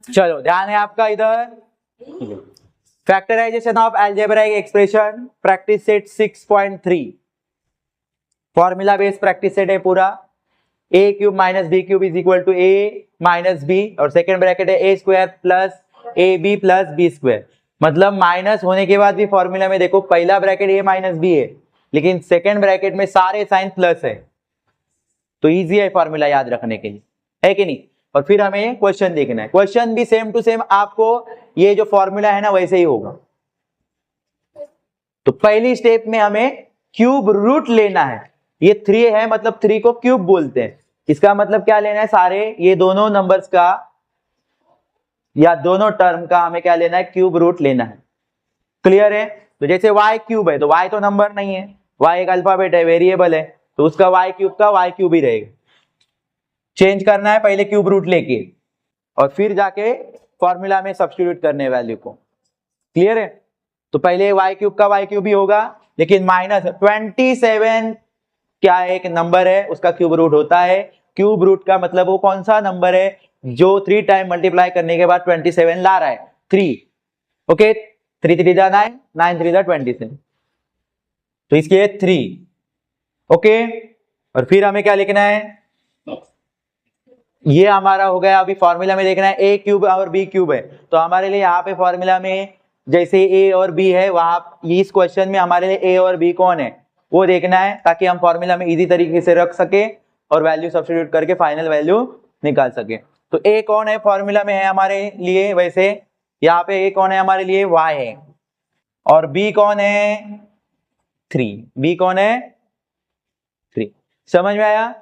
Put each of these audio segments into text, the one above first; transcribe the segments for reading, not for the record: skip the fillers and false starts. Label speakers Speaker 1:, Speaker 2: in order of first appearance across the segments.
Speaker 1: चलो ध्यान है आपका इधर। Factorization of algebraic expression practice set 6.3 formula based practice set है पूरा। a cube minus B cube is equal to a minus B और सेकेंड ब्रैकेट है a square plus A B plus B square. मतलब minus होने के बाद भी formula में देखो पहला ब्रैकेट a माइनस बी है लेकिन सेकेंड ब्रैकेट में सारे साइन प्लस है, तो इजी है फॉर्मूला याद रखने के लिए, है कि नहीं। और फिर हमें क्वेश्चन देखना है, क्वेश्चन भी सेम टू सेम आपको ये जो फॉर्मूला है ना वैसे ही होगा। तो पहली स्टेप में हमें क्यूब रूट लेना है। ये 3 है मतलब 3 को क्यूब बोलते हैं। इसका मतलब क्या लेना है, सारे ये दोनों नंबर्स का या दोनों टर्म का हमें क्या लेना है, क्यूब रूट लेना है। क्लियर है। तो जैसे y क्यूब है तो y तो नंबर नहीं है, y एक अल्फाबेट है, वेरिएबल है, तो उसका y क्यूब का y क्यूब ही रहेगा। चेंज करना है पहले क्यूब रूट लेके और फिर जाके फॉर्मूला में सब्स्टिट्यूट करने वैल्यू को। क्लियर है। तो पहले y क्यूब का y क्यूब ही होगा, लेकिन माइनस 27 क्या एक नंबर है उसका क्यूब रूट होता है। क्यूब रूट का मतलब वो कौन सा नंबर है जो 3 टाइम मल्टीप्लाई करने के बाद 27 ला रहा है, 3। ओके, 3 3 जा 9, 9 3 जा 27, तो इसके 3। ओके, और फिर हमें क्या लिखना है, ये हमारा हो गया। अभी फॉर्मूला में देखना है a क्यूब और b क्यूब है, तो हमारे लिए यहाँ पे फॉर्मूला में जैसे a और b है वहां इस क्वेश्चन में हमारे लिए a और b कौन है वो देखना है, ताकि हम फॉर्मूला में इजी तरीके से रख सके और वैल्यू सब्स्टिट्यूट करके फाइनल वैल्यू निकाल सके। तो a कौन है फॉर्मूला में है हमारे लिए, वैसे यहाँ पे a कौन है हमारे लिए, y है, और b कौन है 3, b कौन है 3। समझ में आया।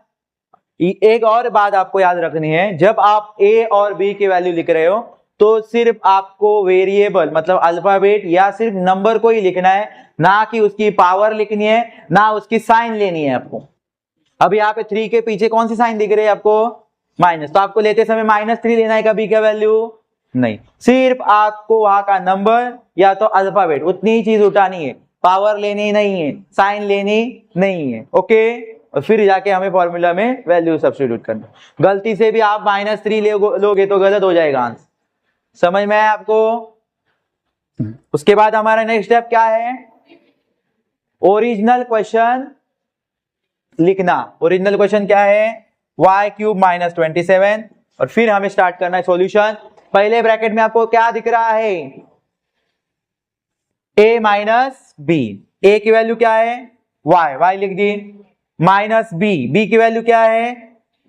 Speaker 1: एक और बात आपको याद रखनी है, जब आप a और b की वैल्यू लिख रहे हो तो सिर्फ आपको वेरिएबल मतलब अल्फाबेट या सिर्फ नंबर को ही लिखना है, ना कि उसकी पावर लिखनी है, ना उसकी साइन लेनी है आपको। अब यहाँ पे 3 के पीछे कौन सी साइन दिख रही है आपको, माइनस, तो आपको लेते समय -3 लेना है का b का वैल्यू नहीं, सिर्फ आपको वहां का नंबर या तो अल्फाबेट उतनी ही चीज उठानी है, पावर लेनी नहीं है, साइन लेनी नहीं है। ओके, और फिर जाके हमें फॉर्मूला में वैल्यू सब्स्टिट्यूट करना। गलती से भी आप -3 लोगे तो गलत हो जाएगा आंसर। समझ में आया आपको। उसके बाद हमारा नेक्स्ट स्टेप क्या है, ओरिजिनल क्वेश्चन लिखना। ओरिजिनल क्वेश्चन क्या है, y क्यूब माइनस 27, और फिर हमें स्टार्ट करना है सॉल्यूशन। पहले ब्रैकेट में आपको क्या दिख रहा है, a माइनस बी, a की वैल्यू क्या है y लिख दी, माइनस b की वैल्यू क्या है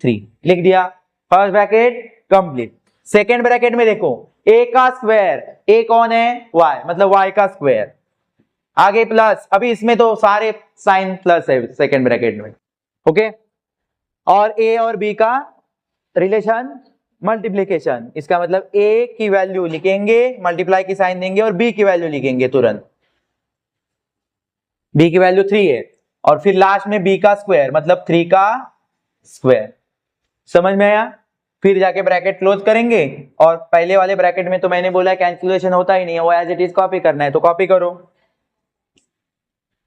Speaker 1: 3 लिख दिया। First bracket complete. Second bracket में देखो a का स्क्वायर, a कौन है y मतलब y का स्क्वायर, आगे प्लस, अभी इसमें तो सारे साइन प्लस है सेकेंड ब्रैकेट में। ओके, और a और b का रिलेशन मल्टीप्लीकेशन, इसका मतलब a की वैल्यू लिखेंगे, मल्टीप्लाई की साइन देंगे और b की वैल्यू लिखेंगे तुरंत। b की वैल्यू 3 है और फिर लास्ट में b का स्क्वायर मतलब 3 का स्क्वायर। समझ में आया। फिर जाके ब्रैकेट क्लोज करेंगे, और पहले वाले ब्रैकेट में तो मैंने बोला कैंसिलेशन होता ही नहीं है, वो एज इट इज कॉपी करना है तो कॉपी करो।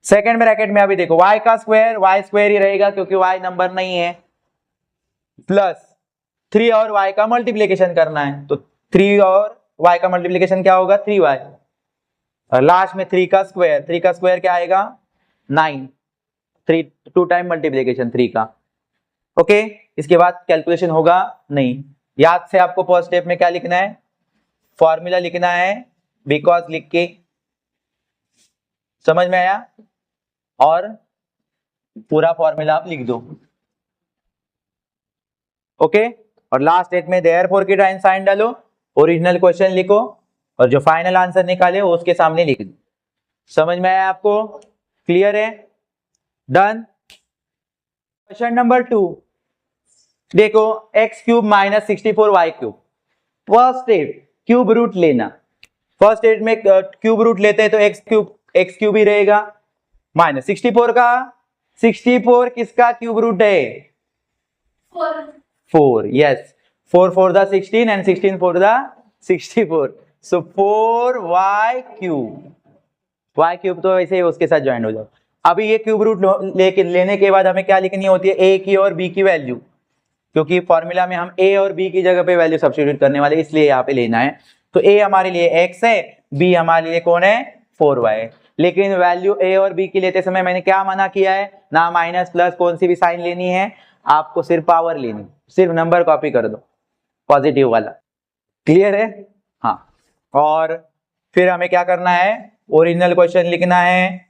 Speaker 1: सेकेंड ब्रैकेट में अभी देखो y का स्क्वायर y स्क्वायर ही रहेगा क्योंकि y नंबर नहीं है, प्लस 3 और y का मल्टीप्लीकेशन करना है, तो 3 और y का मल्टीप्लीकेशन क्या होगा 3y, और लास्ट में 3 का स्क्वायर, 3 का स्क्वायर क्या आएगा 9, 3 2 टाइम मल्टीप्लीकेशन 3 का। ओके, इसके बाद कैलकुलेशन होगा नहीं। याद से आपको फर्स्ट स्टेप में क्या लिखना है, फॉर्मूला लिखना है बिकॉज लिख के। समझ में आया, और पूरा फॉर्मूला आप लिख दो। ओके, और लास्ट स्टेट में देयरफॉर की टाइम साइन डालो, ओरिजिनल क्वेश्चन लिखो, और जो फाइनल आंसर निकाले वो उसके सामने लिख दो। समझ में आया आपको, क्लियर है, डन। क्वेश्चन नंबर 2 देखो, x cube minus 64 y cube. First step cube root लेना। फर्स्ट स्टेप में क्यूब रूट लेते हैं तो x क्यूब ही रहेगा, माइनस 64 का, 64 किसका क्यूब रूट है 4, yes, 4 4 the 16 and 16 4 the 64, so 4y cube. y cube तो ऐसे ही उसके साथ ज्वाइन हो जाओ। अभी ये क्यूब रूट लेने के बाद हमें क्या लिखनी होती है, a की और b की वैल्यू। क्योंकि फॉर्मूला में हम a और b की जगह पे वैल्यू सब्स्टिट्यूट करने वाले, इसलिए यहाँ पे लेना है। तो a हमारे लिए x है, b हमारे लिए कौन है 4y। लेकिन वैल्यू a और b की लेते समय मैंने क्या मना किया है, ना माइनस प्लस कौन सी भी साइन लेनी है, आपको सिर्फ पावर लेनी, सिर्फ नंबर कॉपी कर दो पॉजिटिव वाला। क्लियर है? हाँ। और फिर हमें क्या करना है, ओरिजिनल क्वेश्चन लिखना है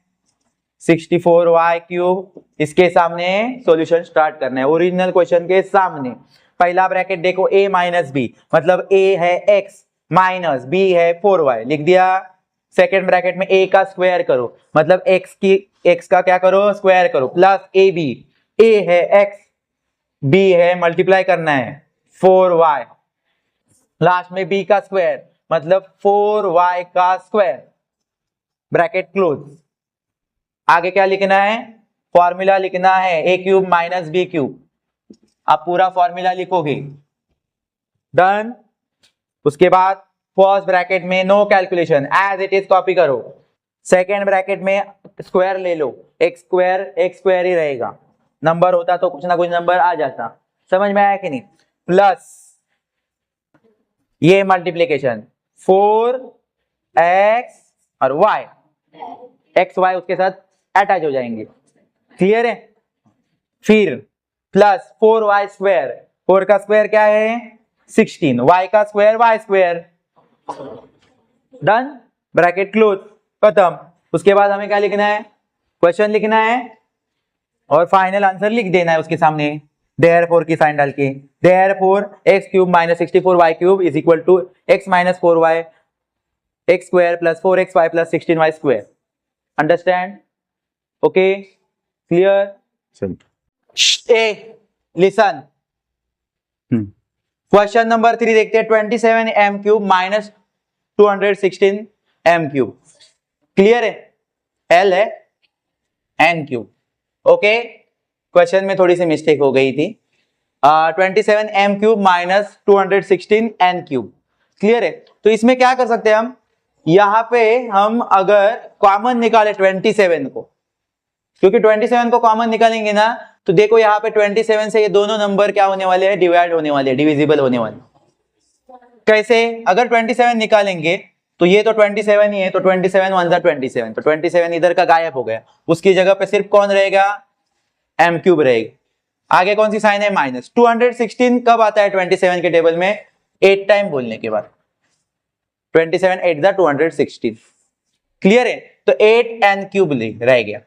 Speaker 1: 64y क्यूब, इसके सामने सॉल्यूशन स्टार्ट करना है ओरिजिनल क्वेश्चन के सामने। पहला ब्रैकेट देखो a माइनस बी, मतलब a है x माइनस b है 4y, लिख दिया। सेकेंड ब्रैकेट में a का स्क्वायर करो, मतलब x का क्या करो स्क्वायर करो, प्लस ab, a है x b है मल्टीप्लाई करना है 4y, लास्ट में b का स्क्वायर मतलब 4y का स्क्वायर, ब्रैकेट क्लोज। आगे क्या लिखना है, फॉर्मूला लिखना है a cube minus B cube, आप पूरा फॉर्मूला लिखोगे। डन। उसके बाद फर्स्ट ब्रैकेट में no calculation, as it is copy करो। सेकेंड ब्रैकेट में स्क्वायर ले लो, एक्स स्क्वायर ही रहेगा, नंबर होता तो कुछ ना कुछ नंबर आ जाता। समझ में आया कि नहीं? प्लस ये मल्टीप्लीकेशन 4x और y, x y उसके साथ अटैच हो जाएंगे। क्लियर है? फिर प्लस 4y स्क्वायर, 4 का स्क्वायर क्या है 16, y का square y square. Done, bracket close, खत्म। उसके बाद हमें क्या लिखना है, क्वेश्चन लिखना है और फाइनल आंसर लिख देना है उसके सामने, देयरफॉर की साइन डाल के। Therefore x cube minus 64y cube is equal to x minus 4y x square plus 4xy plus 16y square. Understand? Okay, clear? ए लिसन, क्वेश्चन नंबर 3 देखते हैं। 27 m cube minus 216 m cube. Clear है? L है n cube. Okay, question में थोड़ी सी mistake हो गई थी। 27 m cube minus 216 n cube. Clear है? तो इसमें क्या कर सकते हैं हम, यहां पे हम अगर कॉमन निकाले 27 को, क्योंकि 27 को कॉमन निकालेंगे ना तो देखो यहाँ पे 27 से ये दोनों नंबर क्या होने वाले हैं, डिवाइड होने वाले हैं, डिविजिबल होने वाले। कैसे? अगर 27 निकालेंगे तो ये तो 27 ही है, तो 27 वन जा 27, तो 27 इधर का गायब हो गया, उसकी जगह पे सिर्फ कौन रहेगा, m क्यूब रहेगा। आगे कौन सी साइन है, माइनस। 216 कब आता है 27 के टेबल में, 8 टाइम बोलने के बाद। 27 8 जा 216। क्लियर है? तो 8 n क्यूब रह गया।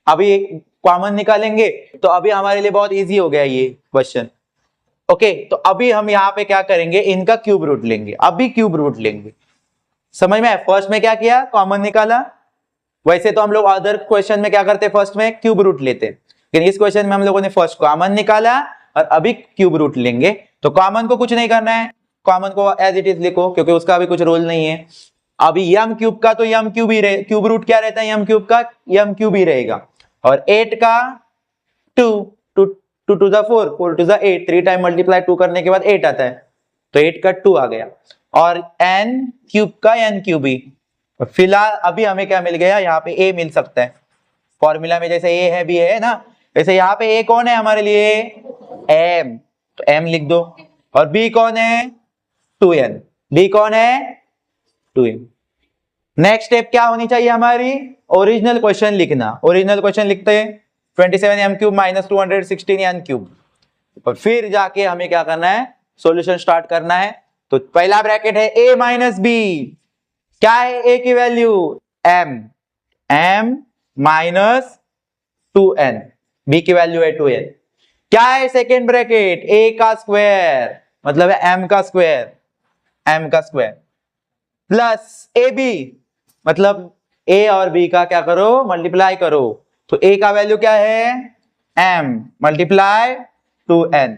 Speaker 1: अभी कॉमन निकालेंगे तो अभी हमारे लिए बहुत इजी हो गया ये क्वेश्चन। ओके, तो अभी हम यहाँ पे क्या करेंगे, इनका क्यूब रूट लेंगे, अभी क्यूब रूट लेंगे। समझ में? फर्स्ट में क्या किया, कॉमन निकाला। वैसे तो हम लोग अदर क्वेश्चन में क्या करते, फर्स्ट में क्यूब रूट लेते, लेकिन इस क्वेश्चन में हम लोगों ने फर्स्ट कॉमन निकाला और अभी क्यूब रूट लेंगे। तो कॉमन को कुछ नहीं करना है, कॉमन को एज इट इज लिखो, क्योंकि उसका अभी कुछ रोल नहीं है। अभी यम क्यूब का तो यम क्यूब ही रहे, क्यूब रूट क्या रहता है, यम क्यूब का यम क्यूब ही रहेगा। और 8 का 2 to the 4, 4 to the 8, 3 time multiply 2 करने के बाद 8 आता है, तो 8 का 2 आ गया। और n क्यूब का n क्यूब ही। फिलहाल अभी हमें क्या मिल गया, यहाँ पे a मिल सकता है। फॉर्मूला में जैसे a है b है ना, वैसे यहाँ पे a कौन है हमारे लिए, m, तो m लिख दो। और b कौन है 2n, b कौन है 2n। नेक्स्ट स्टेप क्या होनी चाहिए हमारी, ओरिजिनल क्वेश्चन लिखना। ओरिजिनल क्वेश्चन लिखते हैं 27 m cube minus 216 n cube. और फिर जाके हमें क्या करना है, सॉल्यूशन स्टार्ट करना है। तो पहला ब्रैकेट है a माइनस बी, क्या है a की value m minus 2n, b की वैल्यू है 2n। क्या है सेकेंड ब्रैकेट, a का स्क्वायर मतलब है m का स्क्वायर प्लस ab, मतलब a और b का क्या करो, मल्टीप्लाई करो। तो a का वैल्यू क्या है m मल्टीप्लाई 2n।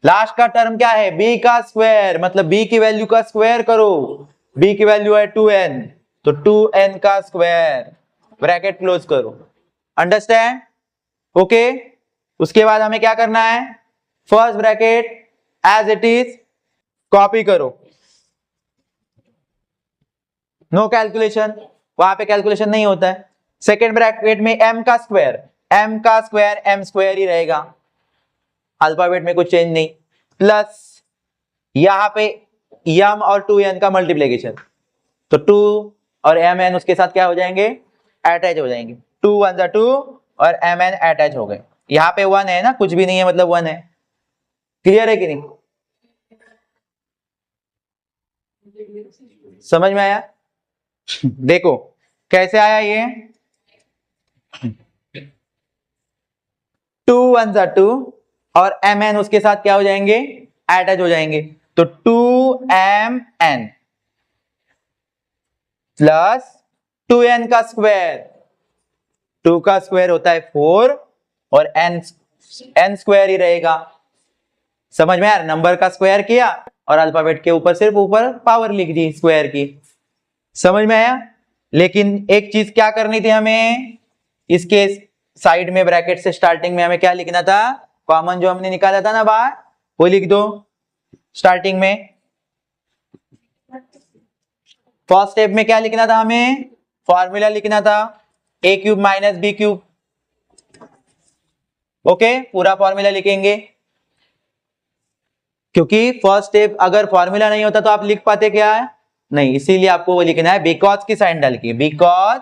Speaker 1: लास्ट का टर्म क्या है, b का स्क्वायर, मतलब b की वैल्यू का स्क्वायर करो, b की वैल्यू है 2n, तो 2n का स्क्वायर, ब्रैकेट क्लोज करो। अंडरस्टैंड? ओके। उसके बाद हमें क्या करना है, first bracket as it is copy करो, नो कैलकुलेशन, वहां पे कैलकुलेशन नहीं होता है। सेकेंड ब्रैकेट में m का स्क्वायर m स्क्वायर ही रहेगा। अल्फाबेट में कुछ चेंज नहीं, प्लस यहाँ पे m और 2n का मल्टीप्लीकेशन, तो 2 और mn उसके साथ क्या हो जाएंगे, अटैच हो जाएंगे, 2 1 2 और mn अटैच हो गए। यहाँ पे 1 है ना, कुछ भी नहीं है मतलब 1 है। क्लियर है कि नहीं, समझ में आया? देखो कैसे आया ये, 2 1 2 और mn उसके साथ क्या हो जाएंगे, अटैच हो जाएंगे, तो 2mn प्लस 2n का स्क्वायर, 2 का स्क्वायर होता है 4 और n स्क्वायर ही रहेगा। समझ में यार, नंबर का स्क्वायर किया और अल्फाबेट के ऊपर सिर्फ ऊपर पावर लिख दी स्क्वायर की। समझ में आया? लेकिन एक चीज क्या करनी थी हमें, इसके साइड में ब्रैकेट से स्टार्टिंग में हमें क्या लिखना था, कॉमन जो हमने निकाला था ना बाहर, वो लिख दो स्टार्टिंग में। फर्स्ट स्टेप में क्या लिखना था हमें, फॉर्मूला लिखना था a cube minus B cube. Okay, पूरा फॉर्मूला लिखेंगे, क्योंकि फर्स्ट स्टेप अगर फॉर्मूला नहीं होता तो आप लिख पाते क्या है, नहीं, इसीलिए आपको वो लिखना है बिकॉज की साइन डाल के, because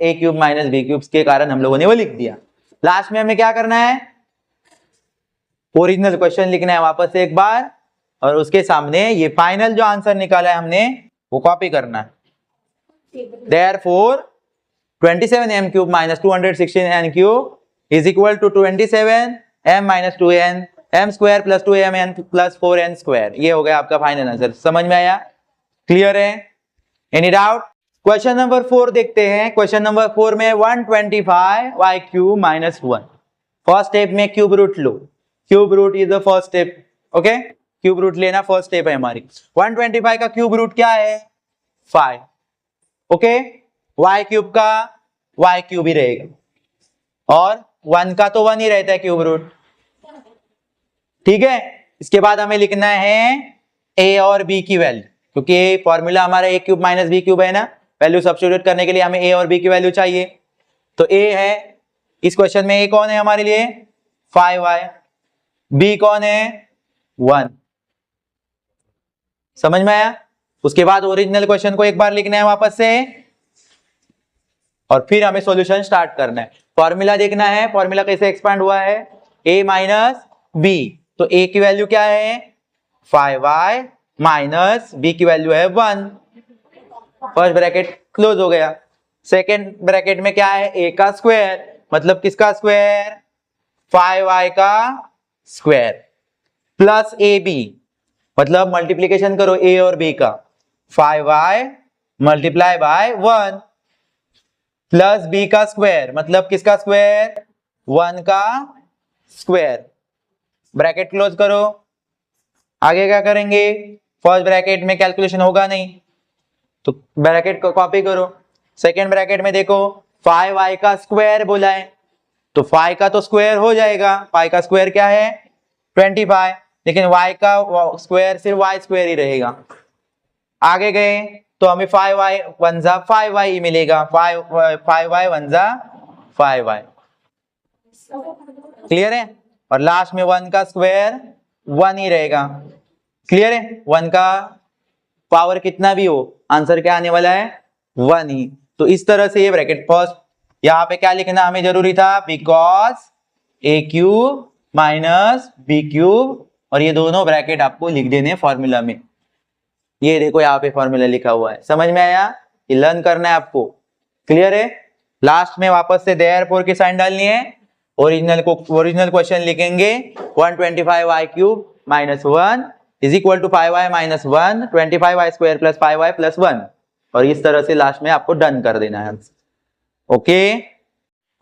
Speaker 1: a cube minus B cube के कारण हम लोगों ने वो लिख दिया। लास्ट में हमें क्या करना है, ओरिजिनल क्वेश्चन लिखना है वापस से एक बार, और उसके सामने ये फाइनल जो आंसर निकाला है हमने वो कॉपी करना है। Therefore 27m cube minus 216n cube is equal to 27m minus 2n m square plus 2mn plus 4n square. ये हो गया आपका फाइनल आंसर। समझ में आया? क्लियर है? Any doubt? क्वेश्चन नंबर 4 देखते हैं। क्वेश्चन नंबर 4 में 125y cube minus 1। First step में क्यूब रूट लो, cube root is the first step. Okay, cube root लेना फर्स्ट स्टेप है हमारी। 125 का क्यूब रूट क्या है, 5। ओके, y क्यूब का y क्यूब ही रहेगा और 1 का तो 1 ही रहता है क्यूब रूट। ठीक है, इसके बाद हमें लिखना है a और b की वैल्यू, क्योंकि फॉर्मूला हमारा a cube minus b cube है ना, वैल्यू सब्स्टिट्यूट करने के लिए हमें a और b की वैल्यू चाहिए। तो a है, इस क्वेश्चन में a कौन है हमारे लिए, 5y, b कौन है, 1। समझ में आया? उसके बाद ओरिजिनल क्वेश्चन को एक बार लिखना है वापस से और फिर हमें सॉल्यूशन स्टार्ट करना है। फॉर्मूला देखना है, फॉर्मूला कैसे एक्सपांड हुआ है, a माइनस b, तो a की वैल्यू क्या है, 5y माइनस b की वैल्यू है 1। फर्स्ट ब्रैकेट क्लोज हो गया। सेकेंड ब्रैकेट में क्या है, a का स्क्वायर, मतलब किसका स्क्वायर, 5y का स्क्वायर, प्लस ab, मतलब मल्टीप्लीकेशन करो a और b का, 5y multiply by 1 plus b का स्क्वायर, मतलब किसका स्क्वायर, 1 का स्क्वायर। ब्रैकेट क्लोज करो। आगे क्या करेंगे, फर्स्ट ब्रैकेट में कैलकुलेशन होगा नहीं तो ब्रैकेट को कॉपी करो। सेकेंड ब्रैकेट में देखो 5y का स्क्वायर बोला है तो 5 का तो स्क्वायर हो जाएगा, 5 का स्क्वायर क्या है 25, लेकिन y का स्क्वायर सिर्फ y स्क्वायर ही रहेगा। आगे गए तो हमें 5y 1 जा 5y ही मिलेगा, 5y 1 जा 5y। क्लियर है? और लास्ट में 1 का स्क्वायर 1 ही रहेगा। क्लियर है? 1 का पावर कितना भी हो आंसर क्या आने वाला है, 1 ही। तो इस तरह से ये ब्रैकेट, फर्स्ट यहाँ पे क्या लिखना हमें जरूरी था, because a cube minus b cube, और ये दोनों ब्रैकेट आपको लिख देने फॉर्मूला में। ये देखो यहाँ पे फॉर्मूला लिखा हुआ है। समझ में आया? ये लर्न करना है आपको। क्लियर है? लास्ट में वापस से देयरफॉर की साइन डालनी है, ओरिजिनल क्वेश्चन लिखेंगे 125y cube minus 1 is equal to 5y minus 1, 25y square plus 5y plus 1, और इस तरह से लास्ट में आपको डन कर देना है। ओके,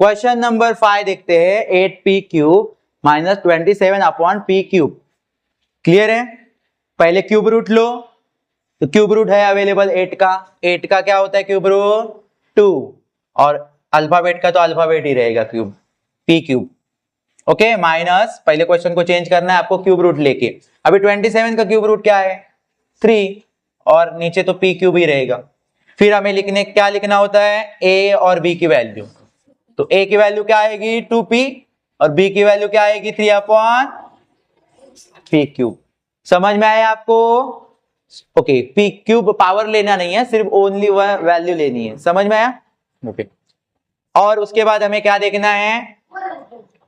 Speaker 1: क्वेश्चन नंबर 5 देखते हैं, 8p cube minus 27 upon p cube. Clear है? पहले क्यूब रूट लो, तो क्यूब रूट है अवेलेबल 8 का, 8 का क्या होता है क्यूब रूट 2, और अल्फाबेट का तो अल्फाबेट ही रहेगा cube, p cube. Okay, minus, पहले क्वेश्चन को चेंज करना है आपको क्यूब रूट लेके। अभी 27 का क्यूब रूट क्या है 3, और नीचे तो p क्यूब ही रहेगा। फिर हमें क्या लिखना होता है, a और b की वैल्यू। तो a की वैल्यू क्या आएगी 2p, और b की वैल्यू क्या आएगी 3 अपॉन पी क्यूब। समझ में आया आपको? ओके, पी क्यूब पावर लेना नहीं है, सिर्फ ओनली वह वैल्यू लेनी है। समझ में आया? ओके। और उसके बाद हमें क्या देखना है?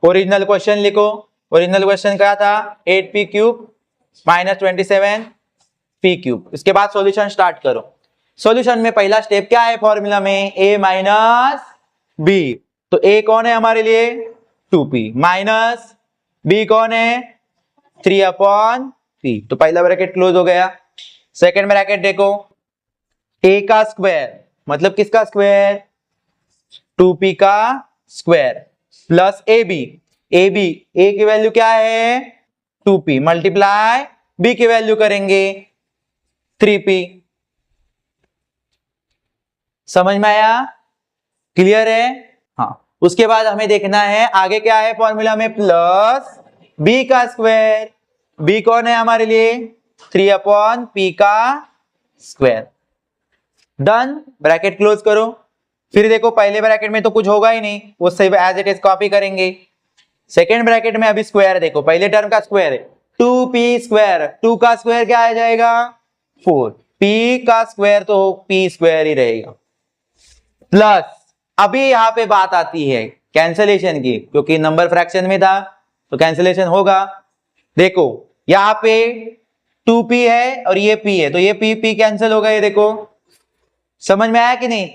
Speaker 1: ओरिजिनल क्वेश्चन लिखो। ओरिजिनल क्वेश्चन क्या था? 8p cube minus 27 P cube. इसके बाद सॉल्यूशन स्टार्ट करो। सॉल्यूशन में पहला स्टेप क्या है फॉर्मूला में? a minus B. तो a कौन है हमारे लिए? 2p माइनस b कौन है? 3 अपॉन p। तो पहला ब्रैकेट क्लोज हो गया। सेकंड ब्रैकेट देखो, a का स्क्वायर मतलब किसका स्क्वायर? 2p का स्क्वायर प्लस ab। a की वैल्यू क्या है? 2p मल्टीप्लाई b की वैल्यू करेंगे 3p। समझ में आया? क्लियर है? हाँ। उसके बाद हमें देखना है आगे क्या है फॉर्मूला में? प्लस b का स्क्वायर। b कौन है हमारे लिए? 3 अपॉन p का स्क्वायर। डन। ब्रैकेट क्लोज करो। फिर देखो पहले ब्रैकेट में तो कुछ होगा ही नहीं, वो सिर्फ एज इट इज कॉपी करेंगे। सेकेंड ब्रैकेट में अभी स्क्वायर देखो, पहले टर्म का स्क्वायर है 2p स्क्वायर। 2 का स्क्वायर क्या आ जाएगा? 4। p का स्क्वायर तो p स्क्वायर ही रहेगा। प्लस अभी यहां पे बात आती है कैंसलेशन की, क्योंकि नंबर फ्रैक्शन में था तो कैंसलेशन होगा। देखो यहां पे 2p है और ये p है, तो ये p कैंसिल होगा। ये देखो, समझ में आया कि नहीं?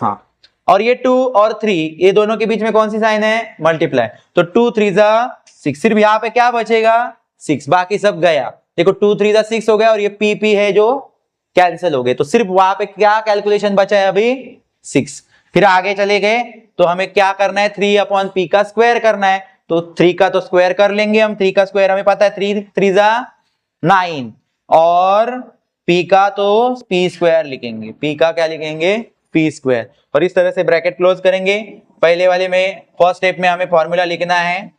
Speaker 1: हाँ। और ये 2 और 3 ये दोनों के बीच में कौन सी साइन है? मल्टीप्लाई। तो 2 3 जा 6। सिर्फ यहाँ पे क्या बचेगा? 6। बाकी सब गया। देखो 2 3 जा 6 हो गया और ये p है जो कैंसिल हो गए। तो सिर्फ वहां पे क्या कैलकुलेशन बचा है अभी? 6। फिर आगे चले गए तो हमें क्या करना है? 3 अपॉन p का स्क्वायर करना है। तो 3 का तो स्क्वायर कर लेंगे हम। 3 का स्क्वायर हमें पता है 3 3 जा 9 और p का तो p स्क्वायर लिखेंगे। p का क्या लिखेंगे? p square. और इस तरह से ब्रैकेट क्लोज करेंगे। पहले वाले में फर्स्ट स्टेप में हमें फॉर्मूला लिखना है।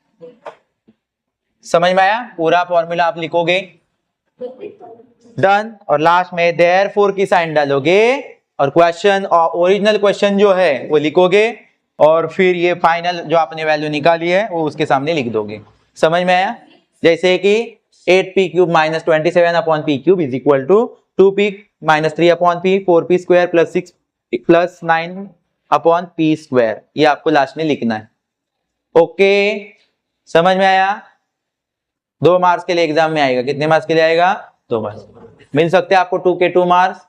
Speaker 1: समझ में आया? पूरा फॉर्मूला आप लिखोगे। डन। और लास्ट में देयरफॉर की साइन डालोगे और क्वेश्चन और ओरिजिनल क्वेश्चन जो है वो लिखोगे और फिर ये फाइनल जो आपने वैल्यू निकाली है वो उसके सामने लिख दोगे। समझ में आया? जैसे कि 8p cube minus 27 upon p cube is equal to 2p minus 3 upon p 4p square plus 6 plus 9 upon p square. ये आपको लास्ट में लिखना है। ओके, समझ में आया? 2 मार्क्स के लिए एग्जाम में आएगा। कितने मार्क्स के लिए आएगा? 2 मार्क्स मिल सकते हैं आपको 2 के 2 मार्क्स।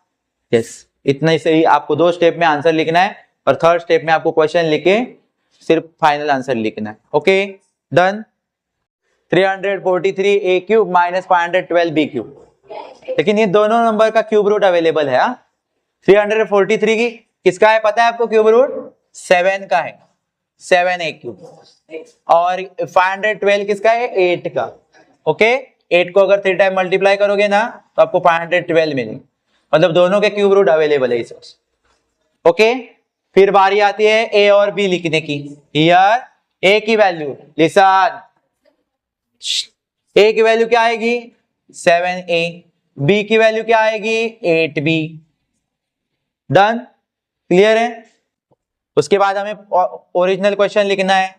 Speaker 1: यस, इतना ही सही। आपको 2 स्टेप में आंसर लिखना है और थर्ड स्टेप में आपको क्वेश्चन लिख के सिर्फ फाइनल आंसर लिखना है। Okay, done. 343 a cube minus 512 b cube. लेकिन ये दोनों नंबर का क्यूब रूट अवेलेबल है। 343 की किसका है पता है आपको? क्यूब रूट 7 का है, 7a क्यूब। और 512 किसका है? 8 का। ओके, 8 को अगर 3 टाइम मल्टीप्लाई करोगे ना तो आपको 512 मिलेंगे। मतलब दोनों के क्यूब रूट अवेलेबल है इस। ओके, फिर बारी आती है a और b लिखने की। हियर a की वैल्यू लिसन, a की वैल्यू क्या आएगी? 7a। b की वैल्यू क्या आएगी? 8b। डन। क्लियर है? उसके बाद हमें ओरिजिनल क्वेश्चन लिखना है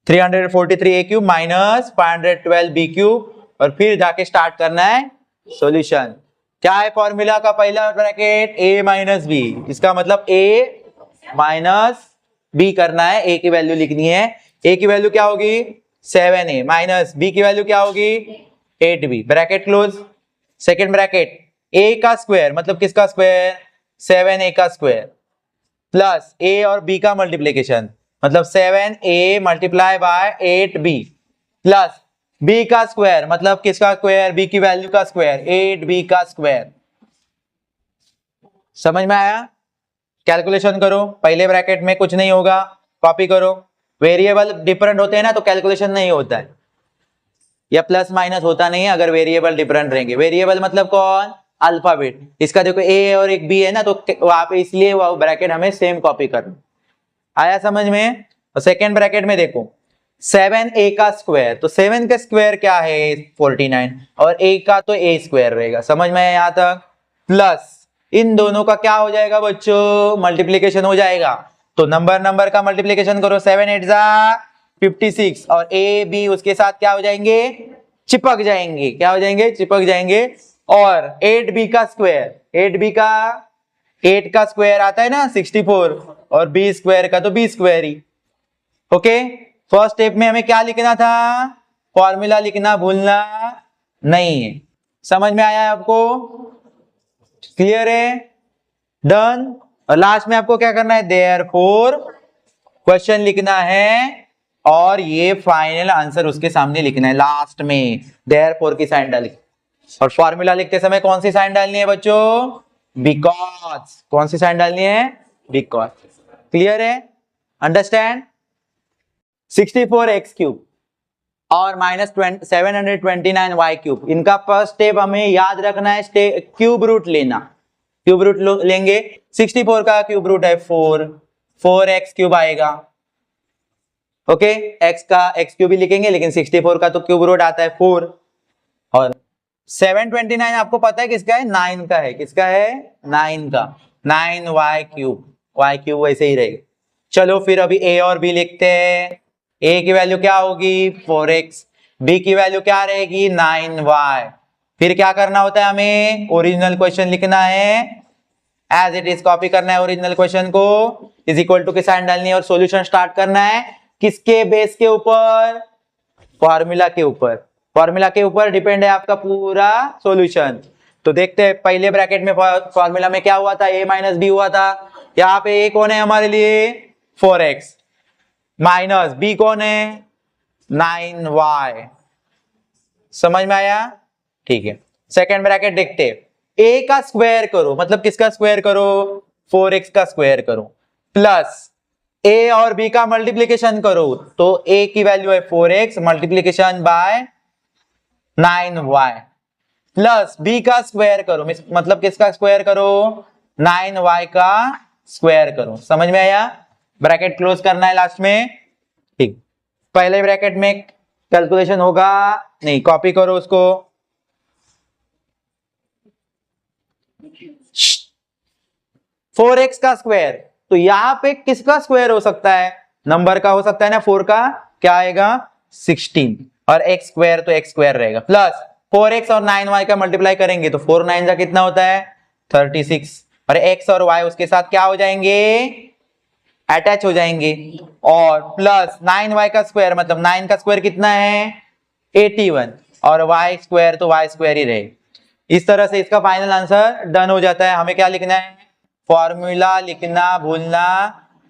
Speaker 1: 343 a cube minus 512 b cube और फिर जाके स्टार्ट करना है सॉल्यूशन। क्या है फॉर्मूला का पहला ब्रैकेट? a minus B. इसका मतलब a माइनस b करना है। a की वैल्यू लिखनी है। a की वैल्यू क्या होगी? 7a माइनस b की वैल्यू क्या होगी? 8b। Bracket close. Second bracket a का स्क्वायर मतलब किसका स्क्वायर? 7a का स्क्वायर प्लस a और b का मल्टीप्लीकेशन मतलब 7a multiply by 8b plus b का स्क्वायर मतलब किसका स्क्वायर? b की वैल्यू का स्क्वायर 8b का स्क्वायर। समझ में आया? कैलकुलेशन करो। पहले ब्रैकेट में कुछ नहीं होगा, कॉपी करो। वेरिएबल डिफरेंट होते हैं ना तो कैलकुलेशन नहीं होता है, या प्लस माइनस होता नहीं है अगर वेरिएबल डिफरेंट रहेंगे। वेरिएबल मतलब कौन? अल्फाबेट। इसका देखो a और एक b है ना, तो वहां पे इसलिए वो ब्रैकेट हमें सेम कॉपी करना। आया समझ में? और सेकेंड ब्रैकेट में देखो 7a का स्क्वायर, तो 7 का स्क्वायर क्या है? 49 और a का तो a स्क्वायर रहेगा। समझ में यहां तक? प्लस इन दोनों का क्या हो जाएगा बच्चों? मल्टीप्लीकेशन हो जाएगा। तो नंबर का मल्टीप्लिकेशन करो, 7 8 जा 56 और ए बी उसके साथ क्या हो जाएंगे, चिपक जाएंगे। क्या हो जाएंगे, चिपक जाएंगे। और 8b का स्क्वायर, 8 का स्क्वायर आता है ना 64 और b स्क्वायर का तो b स्क्वायर ही। ओके, फर्स्ट स्टेप में हमें क्या लिखना था, फॉर्मूला लिखना भूलना नहीं है। समझ में आया है आपको, क्लियर है, डन। और लास्ट में आपको क्या करना है, देयरफॉर क्वेश्चन लिखना है और ये फाइनल आंसर उसके सामने लिखना है लास्ट में, देयरफॉर की साइन डाली। और फॉर्मूला लिखते समय कौन सी साइन डालनी है बच्चों, बिकॉज। कौन सी साइन डालनी है, बिकॉज। क्लियर है, अंडरस्टैंड। 64x क्यूब और माइनस 729y क्यूब, इनका फर्स्ट स्टेप हमें याद रखना है, क्यूब रूट लेना। क्यूब रूट लेंगे, 64 का क्यूब रूट है 4x क्यूब आएगा। ओके, x का x क्यूब ही लिखेंगे, लेकिन 64 का तो क्यूब रूट आता है 4। और 729 आपको पता है किसका है, 9 का है। किसका है, 9 का, 9y क्यूब, y क्यूब वैसे ही रहेगा। चलो फिर अभी a और b लिखते हैं। a की वैल्यू क्या होगी 4x, b की वैल्यू क्या रहेगी 9y। फिर क्या करना होता है, हमें ओरिजिनल क्वेश्चन लिखना है, एज इट इज कॉपी करना है ओरिजिनल क्वेश्चन को, इज इक्वल टू की साइन डालनी है और सॉल्यूशन स्टार्ट करना है। किसके बेस के ऊपर, फॉर्मूला के ऊपर। फॉर्मूला के ऊपर डिपेंड है आपका पूरा सॉल्यूशन। तो देखते हैं, पहले ब्रैकेट में फॉर्मूला में क्या हुआ था, a माइनस बी हुआ था। यहाँ पे a कौन है हमारे लिए 4x, माइनस b कौन है 9y। समझ में आया, ठीक है। सेकेंड ब्रैकेट देखते हैं, a का स्क्वायर करो, मतलब किसका स्क्वायर करो, 4x का स्क्वायर करो, प्लस a और b का मल्टीप्लीकेशन करो, तो a की वैल्यू है 4x multiplication bye 9y, plus b का स्क्वायर करो, मतलब किसका स्क्वायर करो 9y का स्क्वायर करो। समझ में आया, ब्रैकेट क्लोज करना है लास्ट में, ठीक। पहले ब्रैकेट में कैलकुलेशन होगा नहीं, कॉपी करो उसको, 4x का स्क्वायर, तो यहां पे किसका स्क्वायर हो सकता है, नंबर का हो सकता है ना, 4 का क्या आएगा 16 और x स्क्वायर तो x स्क्वायर रहेगा, प्लस 4x और 9y का मल्टीप्लाई करेंगे तो 4 9 का कितना होता है 36 और x और y उसके साथ क्या हो जाएंगे, अटैच हो जाएंगे, और प्लस 9y का स्क्वायर, मतलब 9 का स्क्वायर कितना है 81 और y स्क्वायर तो y स्क्वायर ही रहेगा। इस तरह से इसका फाइनल आंसर डन हो जाता है। हमें क्या लिखना है, फॉर्मूला लिखना भूलना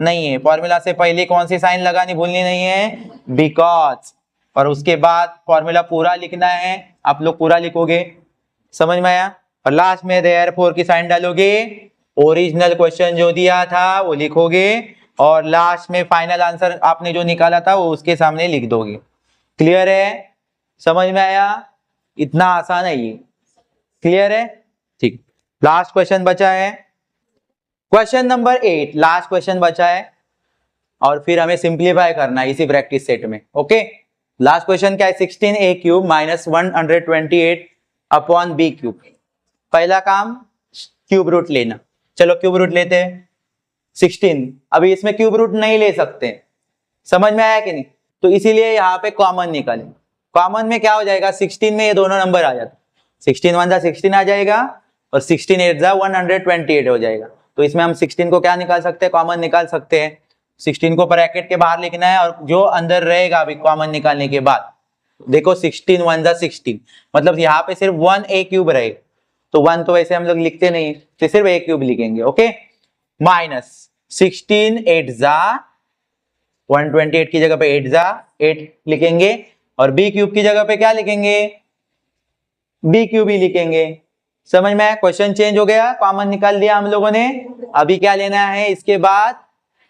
Speaker 1: नहीं है। फॉर्मूला से पहले कौन सी साइन लगानी भूलनी नहीं है, बिकॉज, और उसके बाद फॉर्मूला पूरा लिखना है, आप लोग पूरा लिखोगे। समझ में आया, और लास्ट में देयरफॉर की साइन डालोगे, ओरिजिनल क्वेश्चन जो दिया था वो लिखोगे और लास्ट में फाइनल आंसर आपने जो निकाला था वो उसके सामने लिख दोगे। क्लियर है, समझ में आया, इतना आसान है ये, क्लियर है, ठीक। लास्ट क्वेश्चन बचा है, क्वेश्चन नंबर 8, लास्ट क्वेश्चन बचा है और फिर हमें सिंप्लीफाई करना है इसी प्रैक्टिस सेट में। ओके, लास्ट क्वेश्चन क्या है, 16a cube minus 128 upon b cube. पहला काम क्यूब रूट लेना, चलो क्यूब रूट लेते हैं 16। अभी इसमें क्यूब रूट नहीं ले सकते, समझ में आया कि नहीं, तो इसीलिए यहाँ पे कॉमन निकालें। कॉमन में क्या हो जाएगा, 16 में ये दोनों नंबर आ जाते, 16 1 जा 16 आ जाएगा और 16 8 जा 128 हो जाएगा। तो इसमें हम 16 को क्या निकाल सकते हैं, कॉमन निकाल सकते हैं। 16 को ब्रैकेट के बाहर लिखना है और जो अंदर रहेगा अभी कॉमन निकालने के बाद, देखो 16 1 जा 16, मतलब यहाँ पे सिर्फ 1a क्यूब रहेगा, तो 1 तो वैसे हम लोग लिखते नहीं, तो सिर्फ a क्यूब लिखेंगे। ओके, माइनस 16 8 जा 128 की जगह पे 8 जा 8 लिखेंगे और b क्यूब की जगह पे क्या लिखेंगे, b क्यूब ही लिखेंगे। समझ में आया, क्वेश्चन चेंज हो गया, कॉमन निकाल दिया हम लोगों ने। अभी क्या लेना है, इसके बाद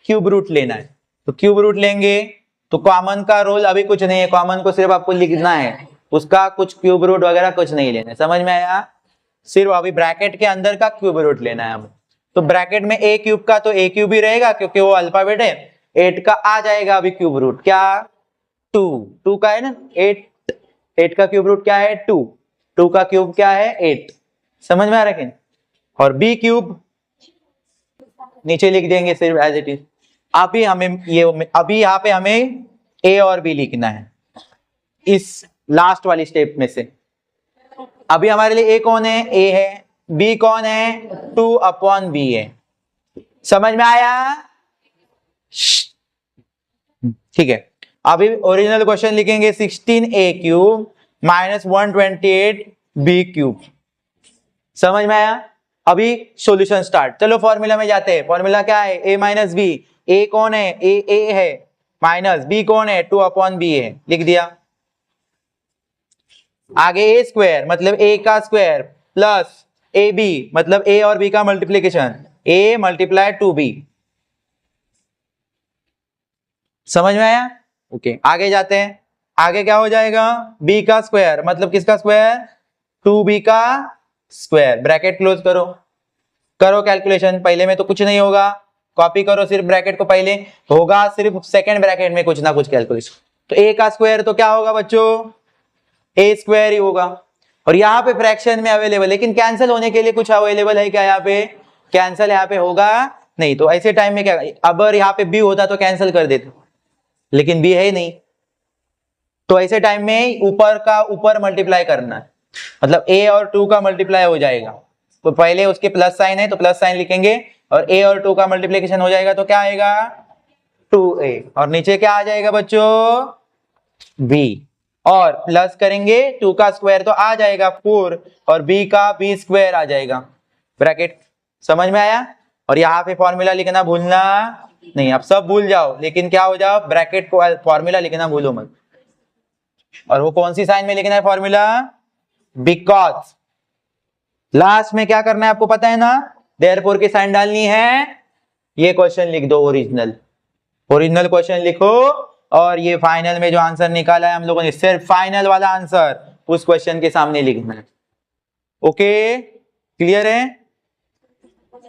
Speaker 1: क्यूब रूट लेना है, तो क्यूब रूट लेंगे तो कॉमन का रोल अभी कुछ नहीं है, कॉमन को सिर्फ आपको लिखना है, उसका कुछ क्यूब रूट वगैरह कुछ नहीं लेना है। समझ में आया, सिर्फ अभी ब्रैकेट के अंदर का क्यूब रूट लेना है हमें। तो ब्रैकेट में a क्यूब का तो a क्यूब ही रहेगा क्योंकि वो अल्फाबेट है, 8 का आ जाएगा अभी क्यूब रूट, क्या 2 का है ना, 8 का क्यूब रूट क्या है 2 का क्यूब क्या है 8। समझ में आ रहा है, और b क्यूब नीचे लिख देंगे सिर्फ एज इट इज, अभी यहाँ पे हमें ए और बी लिखना है इस लास्ट वाली स्टेप में से। अभी हमारे लिए ए कौन है, ए है, बी कौन है, 2/b है। समझ में आया? ठीक है, अभी ओरिजिनल क्वेश्चन लिखेंगे 16a³ - 128b³। समझ में आया? अभी सॉल्यूशन स्टार्ट। चलो फॉर्मूला में जाते हैं। फॉर्मूला क्या है, a - b। a कौन है, a है, माइनस b कौन है, 2/b है, लिख दिया। आगे a² मतलब a का स्क्वायर प्लस ab मतलब a और b का मल्टीप्लीकेशन, a × 2b। समझ में आया? ओके, आगे जाते हैं। आगे क्या हो जाएगा, b का स्क्वायर मतलब किसका स्क्वायर, 2b का स्क्वायर। ब्रैकेट क्लोज करो, करो कैलकुलेशन। पहले में तो कुछ नहीं होगा, कॉपी करो सिर्फ ब्रैकेट को, पहले होगा सिर्फ सेकंड ब्रैकेट में कुछ ना कुछ कैलकुलेशन। तो a का स्क्वायर तो क्या होगा बच्चों, a² ही होगा। और यहाँ पे फ्रैक्शन में अवेलेबल, लेकिन कैंसिल होने के लिए कुछ अवेलेबल है क्या यहाँ पे, कैंसिल यहाँ पे होगा नहीं। तो ऐसे टाइम में क्या, अगर यहाँ पे b होता तो कैंसिल कर देते, लेकिन b है ही नहीं। तो ऐसे टाइम में ऊपर का ऊपर मल्टीप्लाई करना है, मतलब a और 2 का मल्टीप्लाई हो जाएगा। तो पहले उसके प्लस साइन है तो प्लस साइन लिखेंगे, और a और 2 का मल्टीप्लिकेशन हो जाएगा तो क्या आएगा, 2a। और नीचे क्या आ जाएगा बच्चों, b। और प्लस करेंगे 2 का स्क्वायर तो आ जाएगा 4, और b का b² आ जाएगा, ब्रैकेट। समझ में आया? और यहाँ पे फॉर्मूला लिखना भूलना नहीं, आप सब भूल जाओ लेकिन क्या हो जाओ, ब्रैकेट को फॉर्मूला लिखना भूलो मत। और वो कौन सी साइन में लिखना है फॉर्मूला, बिकॉज। लास्ट में क्या करना है आपको पता है ना, देयरफॉर की साइन डालनी है। ये क्वेश्चन लिख दो, ओरिजिनल क्वेश्चन लिखो, और ये फाइनल में जो आंसर निकाला है हम लोगों ने, सिर्फ फाइनल वाला आंसर उस क्वेश्चन के सामने लिखना है। ओके, क्लियर है?